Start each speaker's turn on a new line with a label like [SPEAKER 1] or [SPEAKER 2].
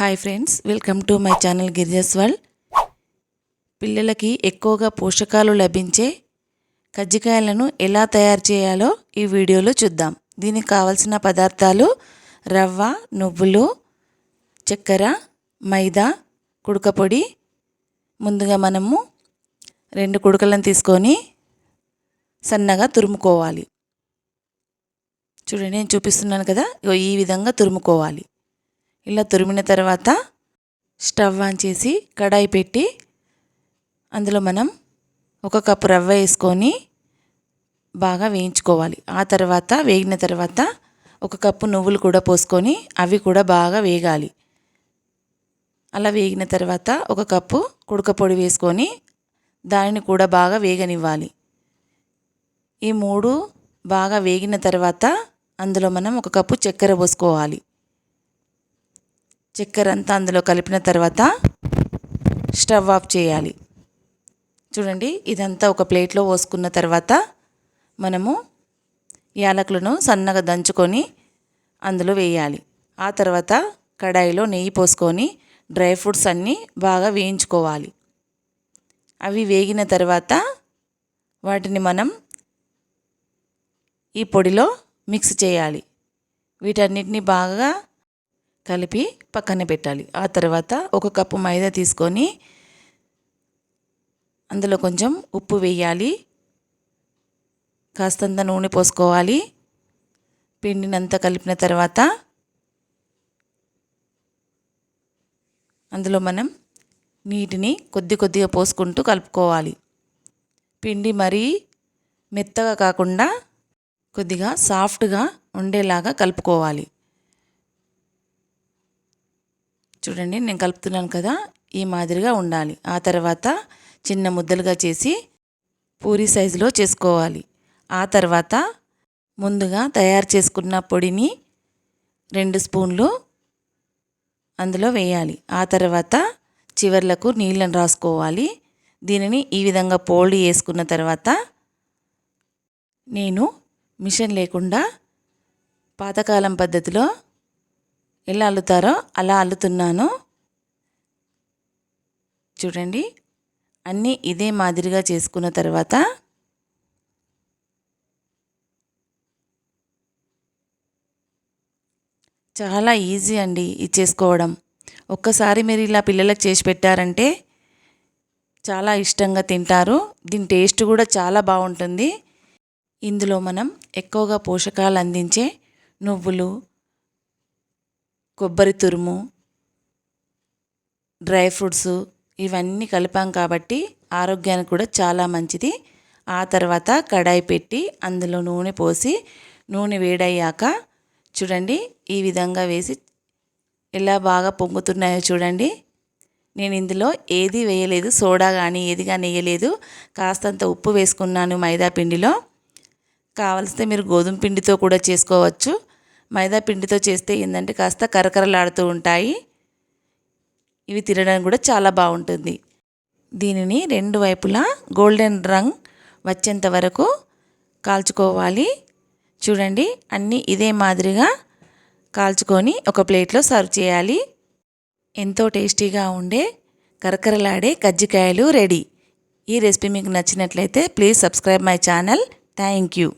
[SPEAKER 1] Hi friends, welcome to my channel Girija's world. పిల్లలకి ఎక్కువగా పోషకాలు లభించే కజ్జికాయలను ఎలా తయారు చేయాలో ఈ వీడియోలో చూద్దాం. దీనికి కావలసిన పదార్థాలు రవ్వ, నువ్వులు, చక్కెర, మైదా, కుడక పొడి. ముందుగా మనము 2 కుడకలను తీసుకొని సన్నగా తురుముకోవాలి. చూడండి, నేను చూపిస్తున్నాను కదా, ఈ విధంగా తురుముకోవాలి. ఇలా తురిమిన తర్వాత స్టవ్ ఆన్ చేసి కడాయి పెట్టి అందులో మనం 1 కప్పు రవ్వ వేసుకొని బాగా వేయించుకోవాలి. ఆ తర్వాత వేగిన తర్వాత 1 కప్పు నువ్వులు కూడా పోసుకొని అవి కూడా బాగా వేగాలి. అలా వేగిన తర్వాత 1 కప్పు కుడక పొడి వేసుకొని దానిని కూడా బాగా వేగనివ్వాలి. ఈ 3 బాగా వేగిన తర్వాత అందులో మనం 1 కప్పు చక్కెర పోసుకోవాలి. చక్కెర అంతా అందులో కలిపిన తర్వాత స్టవ్ ఆఫ్ చేయాలి. చూడండి, ఇదంతా ఒక ప్లేట్లో పోసుకున్న తర్వాత మనము యాలకులను సన్నగా దంచుకొని అందులో వేయాలి. ఆ తర్వాత కడాయిలో నెయ్యి పోసుకొని డ్రై ఫ్రూట్స్ అన్నీ బాగా వేయించుకోవాలి. అవి వేగిన తర్వాత వాటిని మనం ఈ పొడిలో మిక్స్ చేయాలి. వీటన్నిటిని బాగా కలిపి పక్కన పెట్టాలి. ఆ తర్వాత 1 కప్పు మైదా తీసుకొని అందులో కొంచెం ఉప్పు వేయాలి. కాస్తంత నూనె పోసుకోవాలి. పిండినంతా కలిపిన తర్వాత అందులో మనం నీటిని కొద్దిగా పోసుకుంటూ కలుపుకోవాలి. పిండి మరీ మెత్తగా కాకుండా కొద్దిగా సాఫ్ట్గా ఉండేలాగా కలుపుకోవాలి. చూడండి, నేను కలుపుతున్నాను కదా, ఈ మాదిరిగా ఉండాలి. ఆ తర్వాత చిన్న ముద్దలుగా చేసి పూరీ సైజులో చేసుకోవాలి. ఆ తర్వాత ముందుగా తయారు చేసుకున్న పొడిని 2 స్పూన్లు అందులో వేయాలి. ఆ తర్వాత చివర్లకు నీళ్ళని రాసుకోవాలి. దీనిని ఈ విధంగా పోల్డ్ చేసుకున్న తర్వాత నేను మిషన్ లేకుండా పాతకాలం పద్ధతిలో ఎలా అల్లుతారో అలా అల్లుతున్నాను. చూడండి, అన్నీ ఇదే మాదిరిగా చేసుకున్న తర్వాత చాలా ఈజీ అండి ఇది చేసుకోవడం. ఒక్కసారి మీరు ఇలా పిల్లలకు చేసి పెట్టారంటే చాలా ఇష్టంగా తింటారు. దీని టేస్ట్ కూడా చాలా బాగుంటుంది. ఇందులో మనం ఎక్కువగా పోషకాలు అందించే నువ్వులు, కొబ్బరి తురుము, డ్రై ఫ్రూట్స్ ఇవన్నీ కలిపాం కాబట్టి ఆరోగ్యానికి కూడా చాలా మంచిది. ఆ తర్వాత కడాయి పెట్టి అందులో నూనె పోసి నూనె వేడయ్యాక చూడండి, ఈ విధంగా వేసి ఎలా బాగా పొంగుతున్నాయో చూడండి. నేను ఇందులో ఏది వేయలేదు, సోడా కానీ ఏది కానీ వేయలేదు. కాస్తంత ఉప్పు వేసుకున్నాను మైదా పిండిలో. కావలిస్తే మీరు గోధుమ పిండితో కూడా చేసుకోవచ్చు. మైదా పిండితో చేస్తే ఏంటంటే కాస్త కరకరలాడుతూ ఉంటాయి. ఇవి తినడానికి కూడా చాలా బాగుంటుంది. దీనిని 2 వైపులా గోల్డెన్ రంగ్ వచ్చేంత వరకు కాల్చుకోవాలి. చూడండి, అన్నీ ఇదే మాదిరిగా కాల్చుకొని ఒక ప్లేట్లో సర్వ్ చేయాలి. ఎంతో టేస్టీగా ఉండే కరకరలాడే కజ్జికాయలు రెడీ. ఈ రెసిపీ మీకు నచ్చినట్లయితే please subscribe my channel. Thank you.